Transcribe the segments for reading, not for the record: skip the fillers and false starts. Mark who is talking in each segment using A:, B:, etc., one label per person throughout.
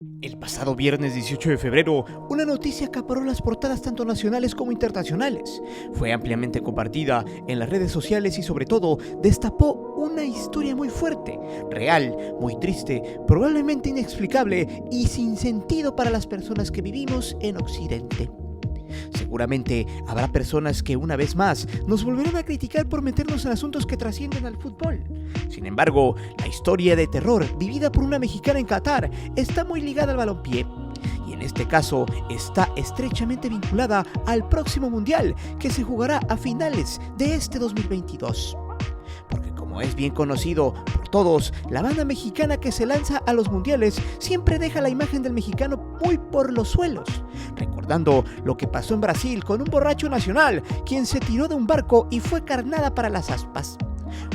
A: El pasado viernes 18 de febrero, una noticia acaparó las portadas tanto nacionales como internacionales. Fue ampliamente compartida en las redes sociales y sobre todo destapó una historia muy fuerte, real, muy triste, probablemente inexplicable y sin sentido para las personas que vivimos en Occidente. Seguramente habrá personas que una vez más nos volverán a criticar por meternos en asuntos que trascienden al fútbol. Sin embargo, la historia de terror vivida por una mexicana en Qatar está muy ligada al balompié. Y en este caso está estrechamente vinculada al próximo mundial que se jugará a finales de este 2022. Porque como es bien conocido por todos, la banda mexicana que se lanza a los mundiales siempre deja la imagen del mexicano muy por los suelos, recordando lo que pasó en Brasil con un borracho nacional quien se tiró de un barco y fue carnada para las aspas,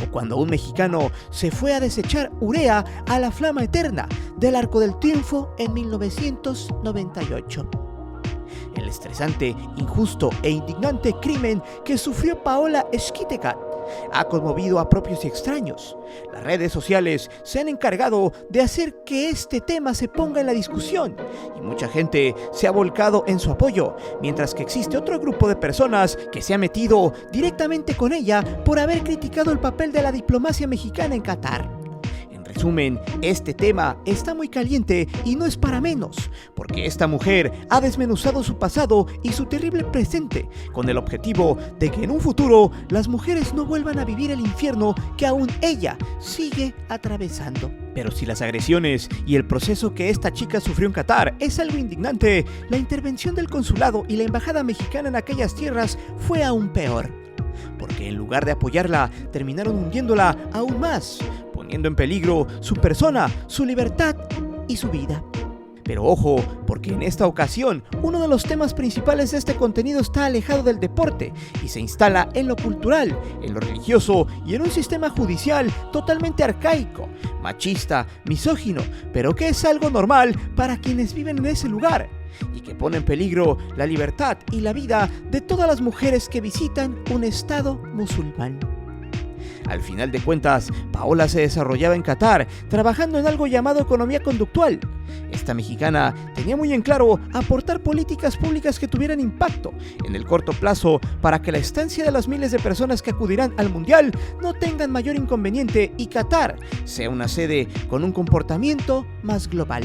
A: o cuando un mexicano se fue a desechar urea a la flama eterna del Arco del Triunfo en 1998. El estresante, injusto e indignante crimen que sufrió Paola Esquitecat ha conmovido a propios y extraños. Las redes sociales se han encargado de hacer que este tema se ponga en la discusión y mucha gente se ha volcado en su apoyo, mientras que existe otro grupo de personas que se ha metido directamente con ella por haber criticado el papel de la diplomacia mexicana en Qatar. En resumen, este tema está muy caliente y no es para menos, porque esta mujer ha desmenuzado su pasado y su terrible presente, con el objetivo de que en un futuro las mujeres no vuelvan a vivir el infierno que aún ella sigue atravesando. Pero si las agresiones y el proceso que esta chica sufrió en Qatar es algo indignante, la intervención del consulado y la embajada mexicana en aquellas tierras fue aún peor, porque en lugar de apoyarla, terminaron hundiéndola aún más, poniendo en peligro su persona, su libertad y su vida. Pero ojo, porque en esta ocasión, uno de los temas principales de este contenido está alejado del deporte y se instala en lo cultural, en lo religioso y en un sistema judicial totalmente arcaico, machista, misógino, pero que es algo normal para quienes viven en ese lugar y que pone en peligro la libertad y la vida de todas las mujeres que visitan un estado musulmán. Al final de cuentas, Paola se desarrollaba en Qatar, trabajando en algo llamado economía conductual. Esta mexicana tenía muy en claro aportar políticas públicas que tuvieran impacto en el corto plazo para que la estancia de las miles de personas que acudirán al mundial no tengan mayor inconveniente y Qatar sea una sede con un comportamiento más global.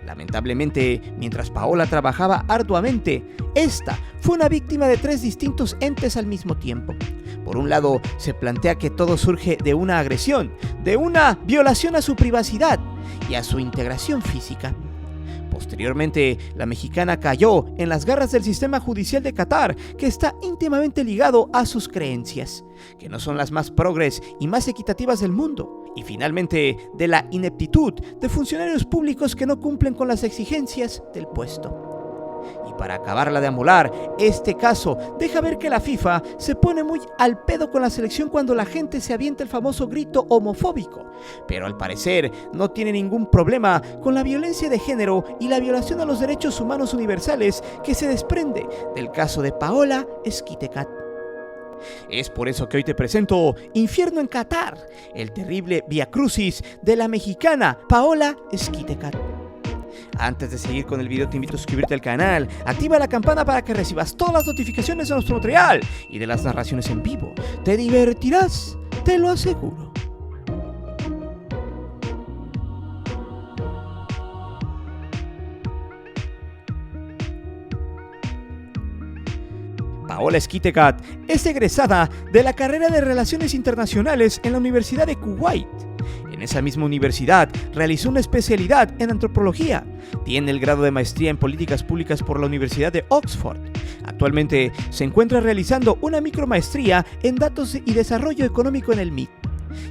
A: Lamentablemente, mientras Paola trabajaba arduamente, esta fue una víctima de tres distintos entes al mismo tiempo. Por un lado, se plantea que todo surge de una agresión, de una violación a su privacidad y a su integración física. Posteriormente, la mexicana cayó en las garras del sistema judicial de Qatar, que está íntimamente ligado a sus creencias, que no son las más progres y más equitativas del mundo. Y finalmente, de la ineptitud de funcionarios públicos que no cumplen con las exigencias del puesto. Y para acabarla de amolar, este caso deja ver que la FIFA se pone muy al pedo con la selección cuando la gente se avienta el famoso grito homofóbico, pero al parecer no tiene ningún problema con la violencia de género y la violación a los derechos humanos universales que se desprende del caso de Paola Esquitecat. Es por eso que hoy te presento Infierno en Qatar, el terrible viacrucis de la mexicana Paola Esquitecat. Antes de seguir con el video te invito a suscribirte al canal, activa la campana para que recibas todas las notificaciones de nuestro material y de las narraciones en vivo. Te divertirás, te lo aseguro. Paola Esquitecat es egresada de la carrera de Relaciones Internacionales en la Universidad de Kuwait. En esa misma universidad realizó una especialidad en antropología. Tiene el grado de maestría en políticas públicas por la Universidad de Oxford. Actualmente se encuentra realizando una micromaestría en datos y desarrollo económico en el MIT.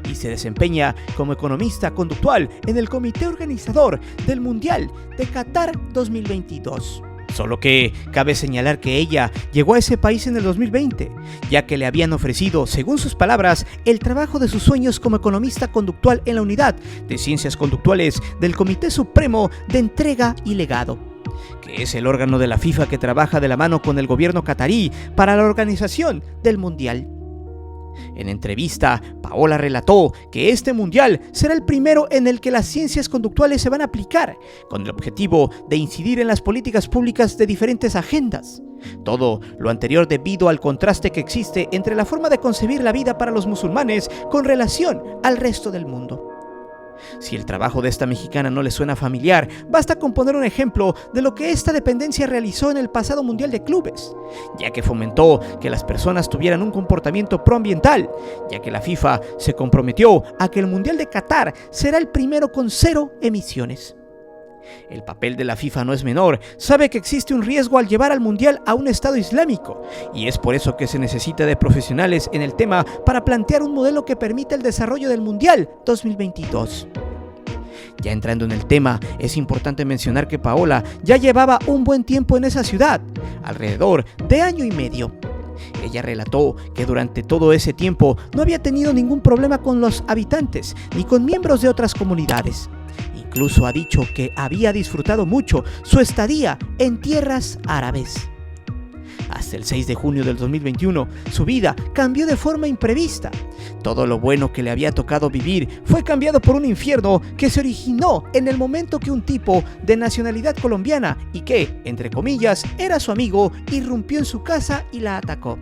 A: Y se desempeña como economista conductual en el comité organizador del Mundial de Qatar 2022. Solo que cabe señalar que ella llegó a ese país en el 2020, ya que le habían ofrecido, según sus palabras, el trabajo de sus sueños como economista conductual en la Unidad de Ciencias Conductuales del Comité Supremo de Entrega y Legado, que es el órgano de la FIFA que trabaja de la mano con el gobierno catarí para la organización del Mundial. En entrevista, Paola relató que este mundial será el primero en el que las ciencias conductuales se van a aplicar, con el objetivo de incidir en las políticas públicas de diferentes agendas. Todo lo anterior debido al contraste que existe entre la forma de concebir la vida para los musulmanes con relación al resto del mundo. Si el trabajo de esta mexicana no le suena familiar, basta con poner un ejemplo de lo que esta dependencia realizó en el pasado Mundial de Clubes, ya que fomentó que las personas tuvieran un comportamiento proambiental, ya que la FIFA se comprometió a que el Mundial de Qatar será el primero con 0 emisiones. El papel de la FIFA no es menor, sabe que existe un riesgo al llevar al Mundial a un Estado islámico, y es por eso que se necesita de profesionales en el tema para plantear un modelo que permita el desarrollo del Mundial 2022. Ya entrando en el tema, es importante mencionar que Paola ya llevaba un buen tiempo en esa ciudad, alrededor de año y medio. Ella relató que durante todo ese tiempo no había tenido ningún problema con los habitantes ni con miembros de otras comunidades. Incluso ha dicho que había disfrutado mucho su estadía en tierras árabes. Hasta el 6 de junio del 2021, su vida cambió de forma imprevista. Todo lo bueno que le había tocado vivir fue cambiado por un infierno que se originó en el momento que un tipo de nacionalidad colombiana y que, entre comillas, era su amigo, irrumpió en su casa y la atacó.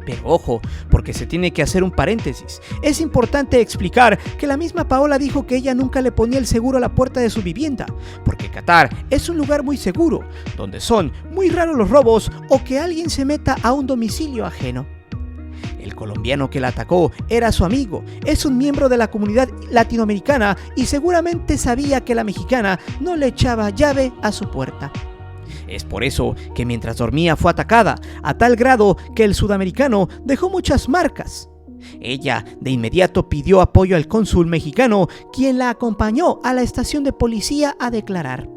A: Pero ojo, porque se tiene que hacer un paréntesis. Es importante explicar que la misma Paola dijo que ella nunca le ponía el seguro a la puerta de su vivienda, porque Qatar es un lugar muy seguro, donde son muy raros los robos o que alguien se meta a un domicilio ajeno. El colombiano que la atacó era su amigo, es un miembro de la comunidad latinoamericana y seguramente sabía que la mexicana no le echaba llave a su puerta. Es por eso que mientras dormía fue atacada, a tal grado que el sudamericano dejó muchas marcas. Ella de inmediato pidió apoyo al cónsul mexicano, quien la acompañó a la estación de policía a declarar.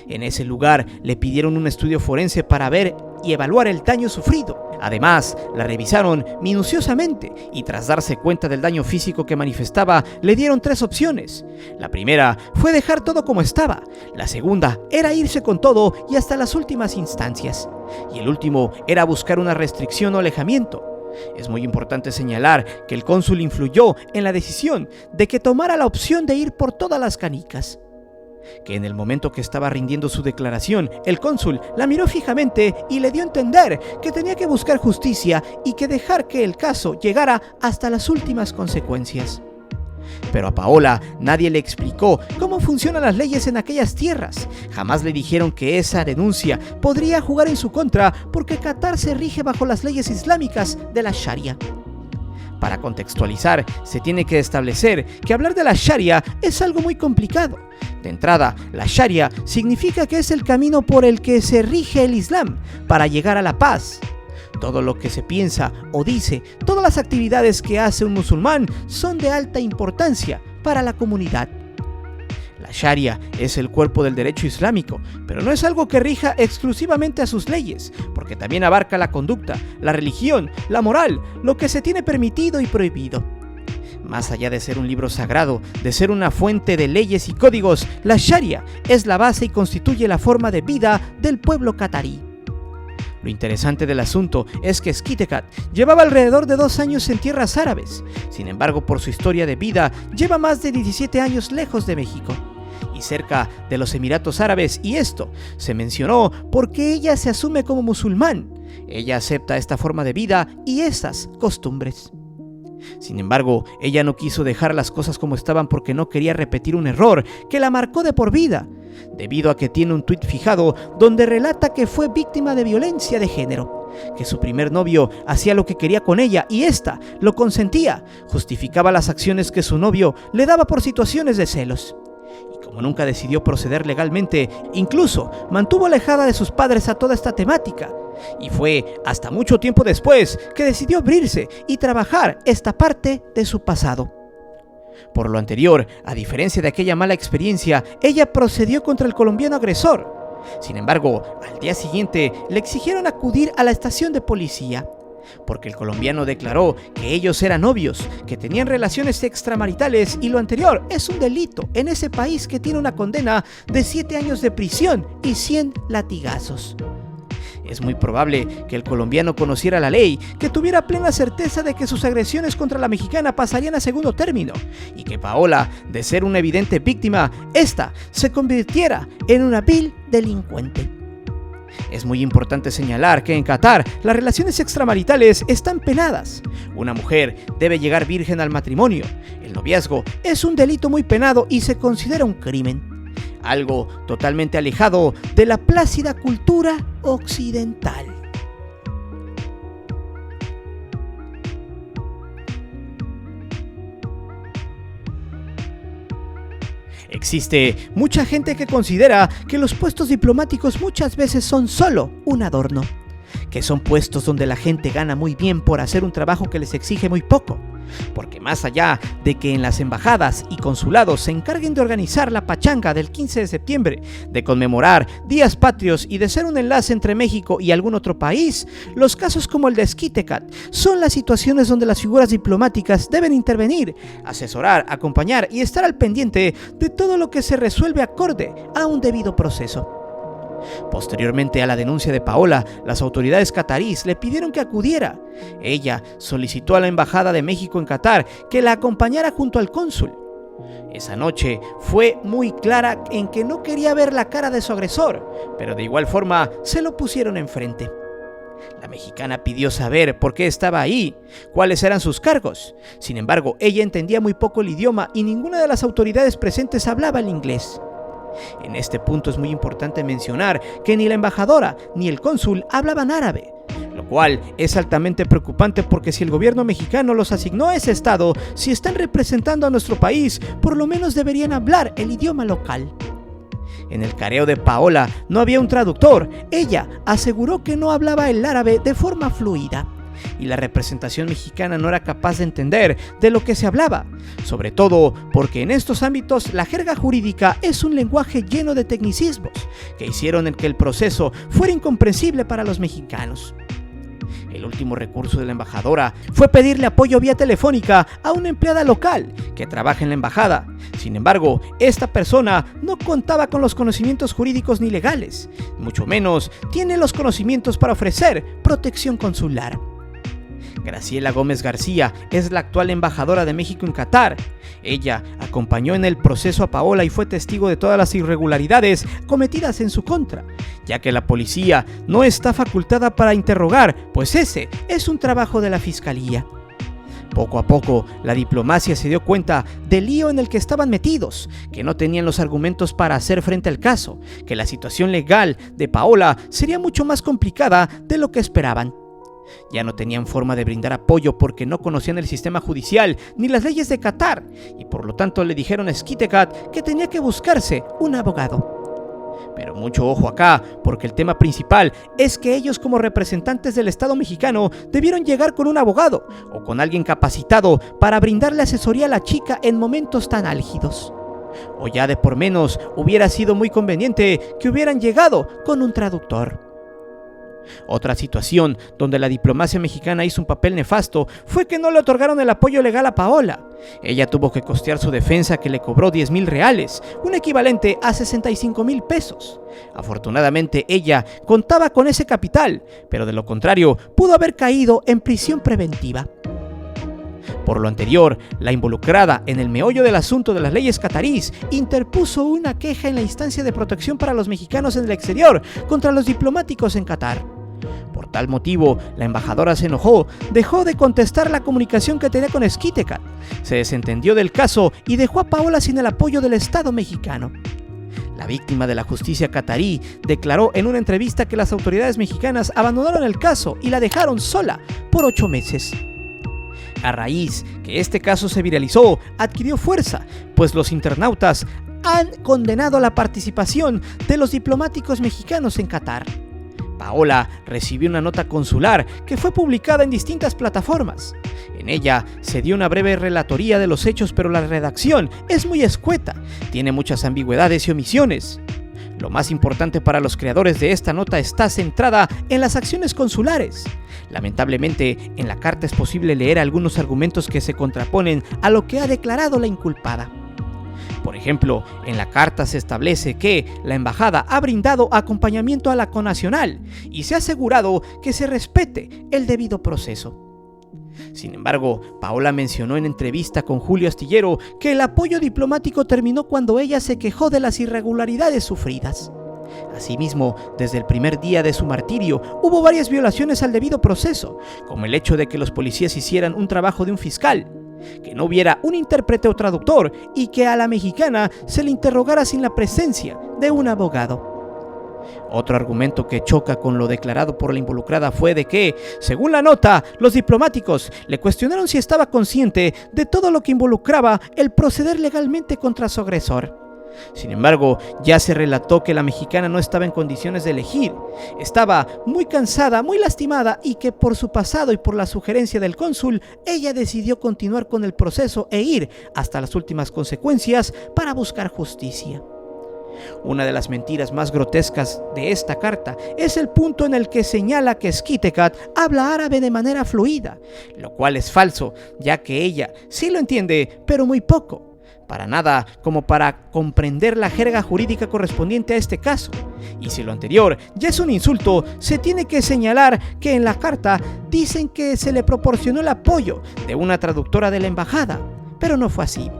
A: En ese lugar le pidieron un estudio forense para ver y evaluar el daño sufrido. Además, la revisaron minuciosamente y tras darse cuenta del daño físico que manifestaba, le dieron 3 opciones. La primera fue dejar todo como estaba, la segunda era irse con todo y hasta las últimas instancias, y el último era buscar una restricción o alejamiento. Es muy importante señalar que el cónsul influyó en la decisión de que tomara la opción de ir por todas las canicas. Que en el momento que estaba rindiendo su declaración, el cónsul la miró fijamente y le dio a entender que tenía que buscar justicia y que dejar que el caso llegara hasta las últimas consecuencias. Pero a Paola nadie le explicó cómo funcionan las leyes en aquellas tierras. Jamás le dijeron que esa denuncia podría jugar en su contra porque Qatar se rige bajo las leyes islámicas de la Sharia. Para contextualizar, se tiene que establecer que hablar de la Sharia es algo muy complicado. De entrada, la Sharia significa que es el camino por el que se rige el Islam para llegar a la paz. Todo lo que se piensa o dice, todas las actividades que hace un musulmán son de alta importancia para la comunidad. La Sharia es el cuerpo del derecho islámico, pero no es algo que rija exclusivamente a sus leyes, porque también abarca la conducta, la religión, la moral, lo que se tiene permitido y prohibido. Más allá de ser un libro sagrado, de ser una fuente de leyes y códigos, la Sharia es la base y constituye la forma de vida del pueblo catarí. Lo interesante del asunto es que Skyttekat llevaba alrededor de 2 años en tierras árabes. Sin embargo, por su historia de vida, lleva más de 17 años lejos de México y cerca de los Emiratos Árabes, y esto se mencionó porque ella se asume como musulmán. Ella acepta esta forma de vida y estas costumbres. Sin embargo, ella no quiso dejar las cosas como estaban porque no quería repetir un error que la marcó de por vida, debido a que tiene un tuit fijado donde relata que fue víctima de violencia de género, que su primer novio hacía lo que quería con ella y ésta lo consentía, justificaba las acciones que su novio le daba por situaciones de celos. Y como nunca decidió proceder legalmente, incluso mantuvo alejada de sus padres a toda esta temática. Y fue hasta mucho tiempo después que decidió abrirse y trabajar esta parte de su pasado. Por lo anterior, a diferencia de aquella mala experiencia, ella procedió contra el colombiano agresor. Sin embargo, al día siguiente le exigieron acudir a la estación de policía, porque el colombiano declaró que ellos eran novios, que tenían relaciones extramaritales y lo anterior es un delito en ese país que tiene una condena de 7 años de prisión y 100 latigazos. Es muy probable que el colombiano conociera la ley, que tuviera plena certeza de que sus agresiones contra la mexicana pasarían a segundo término, y que Paola, de ser una evidente víctima, esta se convirtiera en una vil delincuente. Es muy importante señalar que en Qatar las relaciones extramaritales están penadas. Una mujer debe llegar virgen al matrimonio. El noviazgo es un delito muy penado y se considera un crimen. Algo totalmente alejado de la plácida cultura occidental. Existe mucha gente que considera que los puestos diplomáticos muchas veces son solo un adorno, que son puestos donde la gente gana muy bien por hacer un trabajo que les exige muy poco, porque más allá de que en las embajadas y consulados se encarguen de organizar la pachanga del 15 de septiembre, de conmemorar días patrios y de ser un enlace entre México y algún otro país, los casos como el de Xquitecat son las situaciones donde las figuras diplomáticas deben intervenir, asesorar, acompañar y estar al pendiente de todo lo que se resuelve acorde a un debido proceso. Posteriormente a la denuncia de Paola, las autoridades cataríes le pidieron que acudiera. Ella solicitó a la Embajada de México en Qatar que la acompañara junto al cónsul. Esa noche fue muy clara en que no quería ver la cara de su agresor, pero de igual forma se lo pusieron enfrente. La mexicana pidió saber por qué estaba ahí, cuáles eran sus cargos. Sin embargo, ella entendía muy poco el idioma y ninguna de las autoridades presentes hablaba el inglés. En este punto es muy importante mencionar que ni la embajadora ni el cónsul hablaban árabe, lo cual es altamente preocupante porque si el gobierno mexicano los asignó a ese estado, si están representando a nuestro país, por lo menos deberían hablar el idioma local. En el careo de Paola no había un traductor. Ella aseguró que no hablaba el árabe de forma fluida, y la representación mexicana no era capaz de entender de lo que se hablaba, sobre todo porque en estos ámbitos la jerga jurídica es un lenguaje lleno de tecnicismos que hicieron que el proceso fuera incomprensible para los mexicanos. El último recurso de la embajadora fue pedirle apoyo vía telefónica a una empleada local que trabaja en la embajada. Sin embargo, esta persona no contaba con los conocimientos jurídicos ni legales, mucho menos tiene los conocimientos para ofrecer protección consular. Graciela Gómez García es la actual embajadora de México en Qatar. Ella acompañó en el proceso a Paola y fue testigo de todas las irregularidades cometidas en su contra, ya que la policía no está facultada para interrogar, pues ese es un trabajo de la fiscalía. Poco a poco, la diplomacia se dio cuenta del lío en el que estaban metidos, que no tenían los argumentos para hacer frente al caso, que la situación legal de Paola sería mucho más complicada de lo que esperaban. Ya no tenían forma de brindar apoyo porque no conocían el sistema judicial ni las leyes de Qatar, y por lo tanto le dijeron a Xquitecat que tenía que buscarse un abogado. Pero mucho ojo acá, porque el tema principal es que ellos como representantes del Estado mexicano debieron llegar con un abogado o con alguien capacitado para brindarle asesoría a la chica en momentos tan álgidos. O ya de por menos hubiera sido muy conveniente que hubieran llegado con un traductor. Otra situación donde la diplomacia mexicana hizo un papel nefasto fue que no le otorgaron el apoyo legal a Paola. Ella tuvo que costear su defensa, que le cobró 10,000 reales, un equivalente a 65,000 pesos. Afortunadamente ella contaba con ese capital, pero de lo contrario pudo haber caído en prisión preventiva. Por lo anterior, la involucrada en el meollo del asunto de las leyes cataríes interpuso una queja en la instancia de protección para los mexicanos en el exterior contra los diplomáticos en Qatar. Por tal motivo, la embajadora se enojó, dejó de contestar la comunicación que tenía con Xquitecat, se desentendió del caso y dejó a Paola sin el apoyo del Estado mexicano. La víctima de la justicia catarí declaró en una entrevista que las autoridades mexicanas abandonaron el caso y la dejaron sola por 8 meses. A raíz que este caso se viralizó, adquirió fuerza, pues los internautas han condenado la participación de los diplomáticos mexicanos en Qatar. Paola recibió una nota consular que fue publicada en distintas plataformas. En ella se dio una breve relatoría de los hechos, pero la redacción es muy escueta, tiene muchas ambigüedades y omisiones. Lo más importante para los creadores de esta nota está centrada en las acciones consulares. Lamentablemente, en la carta es posible leer algunos argumentos que se contraponen a lo que ha declarado la inculpada. Por ejemplo, en la carta se establece que la embajada ha brindado acompañamiento a la connacional y se ha asegurado que se respete el debido proceso. Sin embargo, Paola mencionó en entrevista con Julio Astillero que el apoyo diplomático terminó cuando ella se quejó de las irregularidades sufridas. Asimismo, desde el primer día de su martirio, hubo varias violaciones al debido proceso, como el hecho de que los policías hicieran un trabajo de un fiscal, que no hubiera un intérprete o traductor y que a la mexicana se le interrogara sin la presencia de un abogado. Otro argumento que choca con lo declarado por la involucrada fue de que, según la nota, los diplomáticos le cuestionaron si estaba consciente de todo lo que involucraba el proceder legalmente contra su agresor. Sin embargo, ya se relató que la mexicana no estaba en condiciones de elegir, estaba muy cansada, muy lastimada y que por su pasado y por la sugerencia del cónsul, ella decidió continuar con el proceso e ir hasta las últimas consecuencias para buscar justicia. Una de las mentiras más grotescas de esta carta es el punto en el que señala que Xquitecat habla árabe de manera fluida, lo cual es falso, ya que ella sí lo entiende, pero muy poco. Para nada como para comprender la jerga jurídica correspondiente a este caso. Y si lo anterior ya es un insulto, se tiene que señalar que en la carta dicen que se le proporcionó el apoyo de una traductora de la embajada, pero no fue así.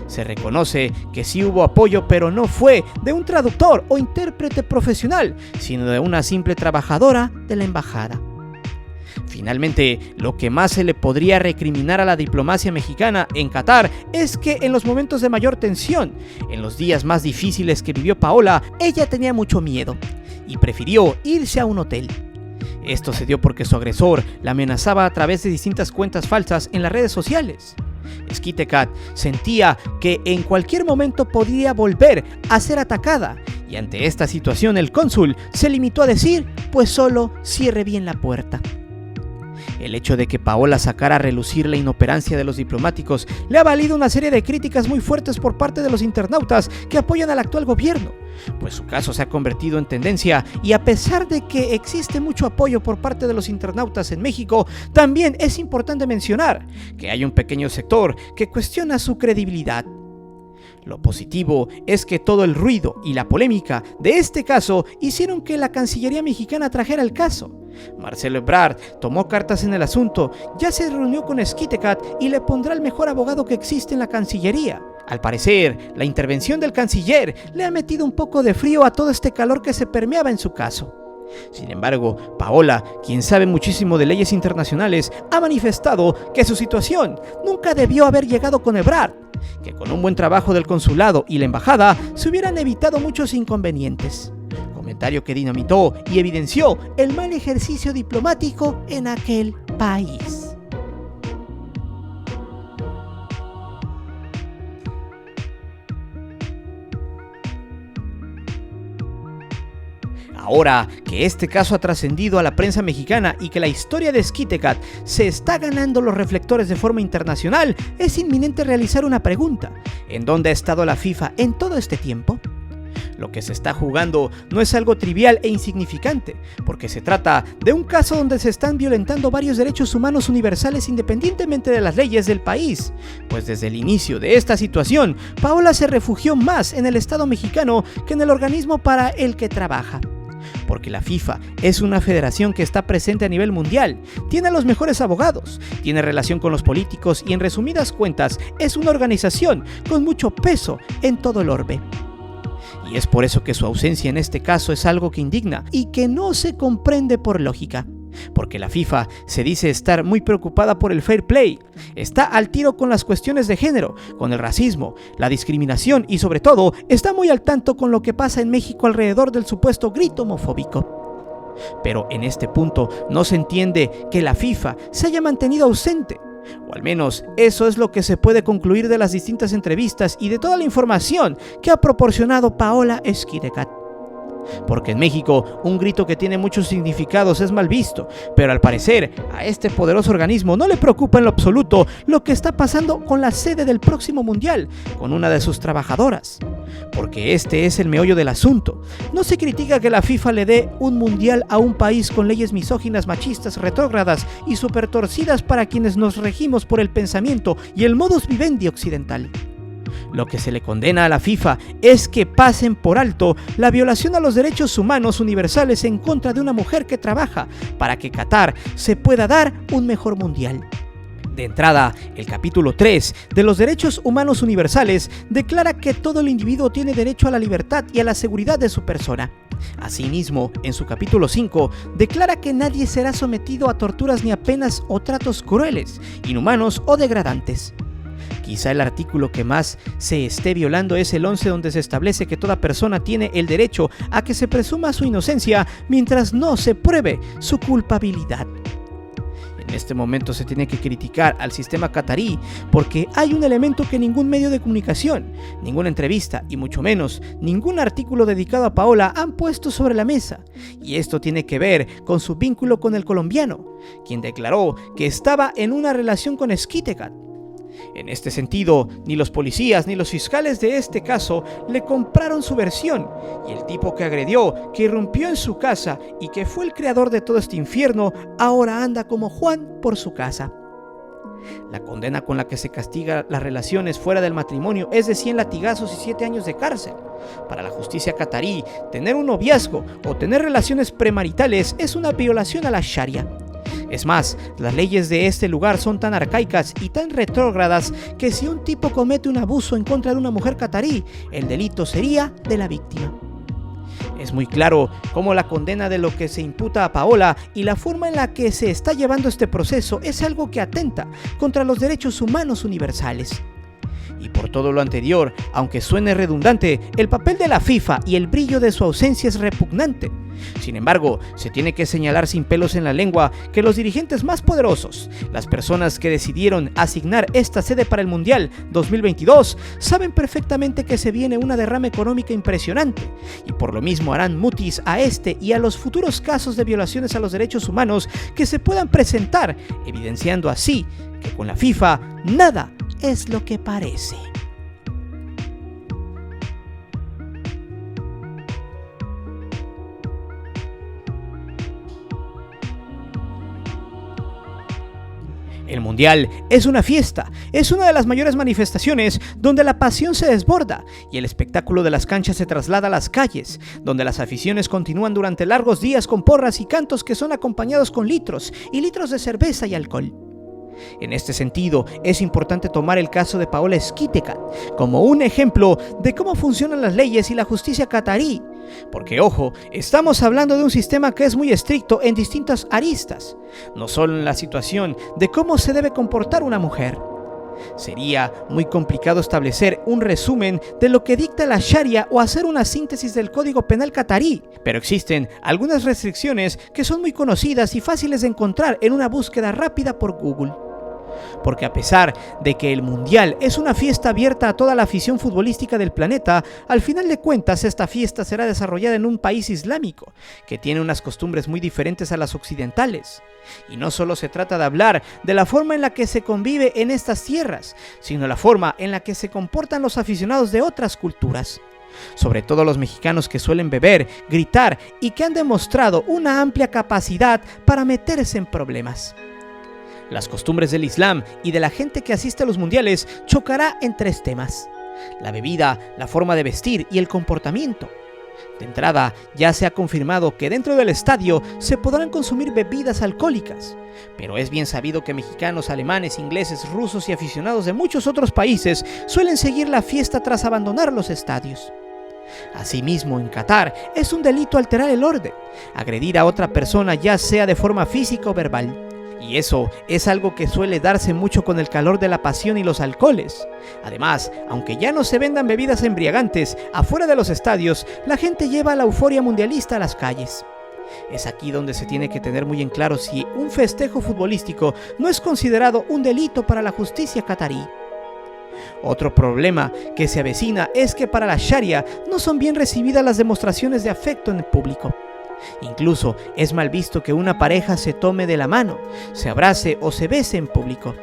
A: Se reconoce que sí hubo apoyo, pero no fue de un traductor o intérprete profesional, sino de una simple trabajadora de la embajada. Finalmente, lo que más se le podría recriminar a la diplomacia mexicana en Qatar es que en los momentos de mayor tensión, en los días más difíciles que vivió Paola, ella tenía mucho miedo y prefirió irse a un hotel. Esto se dio porque su agresor la amenazaba a través de distintas cuentas falsas en las redes sociales. Xquitecat sentía que en cualquier momento podía volver a ser atacada y ante esta situación el cónsul se limitó a decir, pues solo cierre bien la puerta. El hecho de que Paola sacara a relucir la inoperancia de los diplomáticos le ha valido una serie de críticas muy fuertes por parte de los internautas que apoyan al actual gobierno, pues su caso se ha convertido en tendencia y a pesar de que existe mucho apoyo por parte de los internautas en México, también es importante mencionar que hay un pequeño sector que cuestiona su credibilidad. Lo positivo es que todo el ruido y la polémica de este caso hicieron que la Cancillería mexicana trajera el caso. Marcelo Ebrard tomó cartas en el asunto, ya se reunió con Xquitecat y le pondrá el mejor abogado que existe en la Cancillería. Al parecer, la intervención del canciller le ha metido un poco de frío a todo este calor que se permeaba en su caso. Sin embargo, Paola, quien sabe muchísimo de leyes internacionales, ha manifestado que su situación nunca debió haber llegado con Ebrard, que con un buen trabajo del consulado y la embajada se hubieran evitado muchos inconvenientes. Comentario que dinamitó y evidenció el mal ejercicio diplomático en aquel país. Ahora que este caso ha trascendido a la prensa mexicana y que la historia de Xquitecat se está ganando los reflectores de forma internacional, es inminente realizar una pregunta: ¿en dónde ha estado la FIFA en todo este tiempo? Lo que se está jugando no es algo trivial e insignificante, porque se trata de un caso donde se están violentando varios derechos humanos universales independientemente de las leyes del país, pues desde el inicio de esta situación, Paola se refugió más en el Estado mexicano que en el organismo para el que trabaja. Porque la FIFA es una federación que está presente a nivel mundial, tiene a los mejores abogados, tiene relación con los políticos y en resumidas cuentas es una organización con mucho peso en todo el orbe. Y es por eso que su ausencia en este caso es algo que indigna y que no se comprende por lógica. Porque la FIFA se dice estar muy preocupada por el fair play, está al tiro con las cuestiones de género, con el racismo, la discriminación y sobre todo está muy al tanto con lo que pasa en México alrededor del supuesto grito homofóbico. Pero en este punto no se entiende que la FIFA se haya mantenido ausente, o al menos eso es lo que se puede concluir de las distintas entrevistas y de toda la información que ha proporcionado Paola Xquitecat. Porque en México un grito que tiene muchos significados es mal visto, pero al parecer a este poderoso organismo no le preocupa en lo absoluto lo que está pasando con la sede del próximo mundial, con una de sus trabajadoras. Porque este es el meollo del asunto. No se critica que la FIFA le dé un mundial a un país con leyes misóginas, machistas, retrógradas y supertorcidas para quienes nos regimos por el pensamiento y el modus vivendi occidental. Lo que se le condena a la FIFA es que pasen por alto la violación a los derechos humanos universales en contra de una mujer que trabaja para que Qatar se pueda dar un mejor mundial. De entrada, el capítulo 3 de los Derechos Humanos Universales declara que todo el individuo tiene derecho a la libertad y a la seguridad de su persona. Asimismo, en su capítulo 5, declara que nadie será sometido a torturas ni a penas o tratos crueles, inhumanos o degradantes. Quizá el artículo que más se esté violando es el 11, donde se establece que toda persona tiene el derecho a que se presuma su inocencia mientras no se pruebe su culpabilidad. En este momento se tiene que criticar al sistema catarí porque hay un elemento que ningún medio de comunicación, ninguna entrevista y mucho menos ningún artículo dedicado a Paola han puesto sobre la mesa, y esto tiene que ver con su vínculo con el colombiano, quien declaró que estaba en una relación con Esquitecat. En este sentido, ni los policías ni los fiscales de este caso le compraron su versión, y el tipo que agredió, que irrumpió en su casa y que fue el creador de todo este infierno, ahora anda como Juan por su casa. La condena con la que se castiga las relaciones fuera del matrimonio es de 100 latigazos y 7 años de cárcel. Para la justicia catarí, tener un noviazgo o tener relaciones premaritales es una violación a la Sharia. Es más, las leyes de este lugar son tan arcaicas y tan retrógradas que si un tipo comete un abuso en contra de una mujer catarí, el delito sería de la víctima. Es muy claro cómo la condena de lo que se imputa a Paola y la forma en la que se está llevando este proceso es algo que atenta contra los derechos humanos universales. Y por todo lo anterior, aunque suene redundante, el papel de la FIFA y el brillo de su ausencia es repugnante. Sin embargo, se tiene que señalar sin pelos en la lengua que los dirigentes más poderosos, las personas que decidieron asignar esta sede para el Mundial 2022, saben perfectamente que se viene una derrama económica impresionante, y por lo mismo harán mutis a este y a los futuros casos de violaciones a los derechos humanos que se puedan presentar, evidenciando así que con la FIFA nada es lo que parece. El Mundial es una fiesta, es una de las mayores manifestaciones donde la pasión se desborda y el espectáculo de las canchas se traslada a las calles, donde las aficiones continúan durante largos días con porras y cantos que son acompañados con litros y litros de cerveza y alcohol. En este sentido, es importante tomar el caso de Paola Esquitecat como un ejemplo de cómo funcionan las leyes y la justicia catarí, porque ojo, estamos hablando de un sistema que es muy estricto en distintas aristas, no solo en la situación de cómo se debe comportar una mujer. Sería muy complicado establecer un resumen de lo que dicta la Sharia o hacer una síntesis del Código Penal catarí, pero existen algunas restricciones que son muy conocidas y fáciles de encontrar en una búsqueda rápida por Google. Porque a pesar de que el Mundial es una fiesta abierta a toda la afición futbolística del planeta, al final de cuentas esta fiesta será desarrollada en un país islámico, que tiene unas costumbres muy diferentes a las occidentales. Y no solo se trata de hablar de la forma en la que se convive en estas tierras, sino la forma en la que se comportan los aficionados de otras culturas. Sobre todo los mexicanos que suelen beber, gritar y que han demostrado una amplia capacidad para meterse en problemas. Las costumbres del Islam y de la gente que asiste a los mundiales chocará en 3 temas: la bebida, la forma de vestir y el comportamiento. De entrada, ya se ha confirmado que dentro del estadio se podrán consumir bebidas alcohólicas, pero es bien sabido que mexicanos, alemanes, ingleses, rusos y aficionados de muchos otros países suelen seguir la fiesta tras abandonar los estadios. Asimismo, en Qatar es un delito alterar el orden, agredir a otra persona ya sea de forma física o verbal. Y eso es algo que suele darse mucho con el calor de la pasión y los alcoholes. Además, aunque ya no se vendan bebidas embriagantes afuera de los estadios, la gente lleva la euforia mundialista a las calles. Es aquí donde se tiene que tener muy en claro si un festejo futbolístico no es considerado un delito para la justicia catarí. Otro problema que se avecina es que para la Sharia no son bien recibidas las demostraciones de afecto en el público. Incluso es mal visto que una pareja se tome de la mano, se abrace o se bese en público.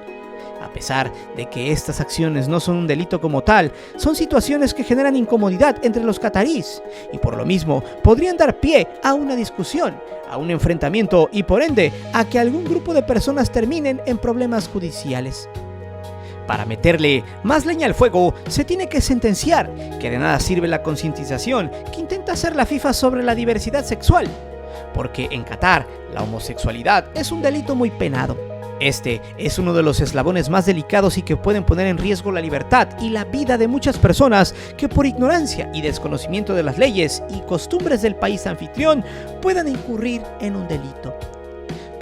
A: A pesar de que estas acciones no son un delito como tal, son situaciones que generan incomodidad entre los catarís y por lo mismo podrían dar pie a una discusión, a un enfrentamiento y por ende a que algún grupo de personas terminen en problemas judiciales. Para meterle más leña al fuego, se tiene que sentenciar que de nada sirve la concientización que intenta hacer la FIFA sobre la diversidad sexual, porque en Qatar la homosexualidad es un delito muy penado. Este es uno de los eslabones más delicados y que pueden poner en riesgo la libertad y la vida de muchas personas que por ignorancia y desconocimiento de las leyes y costumbres del país anfitrión puedan incurrir en un delito.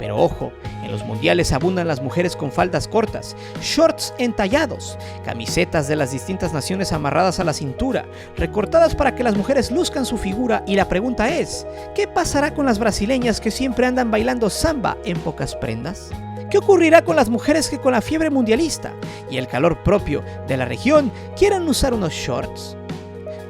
A: Pero ojo, en los mundiales abundan las mujeres con faldas cortas, shorts entallados, camisetas de las distintas naciones amarradas a la cintura, recortadas para que las mujeres luzcan su figura, y la pregunta es, ¿qué pasará con las brasileñas que siempre andan bailando samba en pocas prendas? ¿Qué ocurrirá con las mujeres que con la fiebre mundialista y el calor propio de la región quieran usar unos shorts?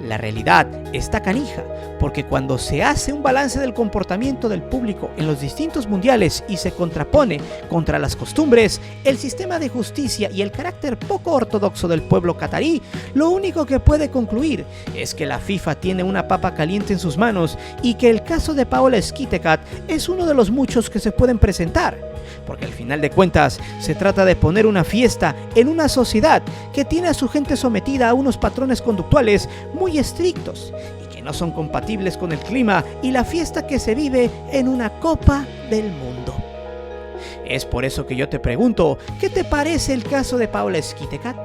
A: La realidad está canija, porque cuando se hace un balance del comportamiento del público en los distintos mundiales y se contrapone contra las costumbres, el sistema de justicia y el carácter poco ortodoxo del pueblo catarí, lo único que puede concluir es que la FIFA tiene una papa caliente en sus manos y que el caso de Paola Schitekat es uno de los muchos que se pueden presentar, porque al final de cuentas se trata de poner una fiesta en una sociedad que tiene a su gente sometida a unos patrones conductuales muy estrictos y que no son compatibles con el clima y la fiesta que se vive en una Copa del Mundo. Es por eso que yo te pregunto, ¿qué te parece el caso de Paola Schitekat?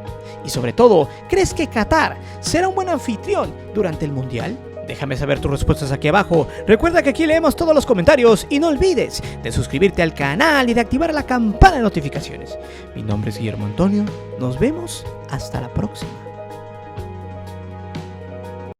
A: Y sobre todo, ¿crees que Qatar será un buen anfitrión durante el Mundial? Déjame saber tus respuestas aquí abajo. Recuerda que aquí leemos todos los comentarios y no olvides de suscribirte al canal y de activar la campana de notificaciones. Mi nombre es Guillermo Antonio. Nos vemos hasta la próxima.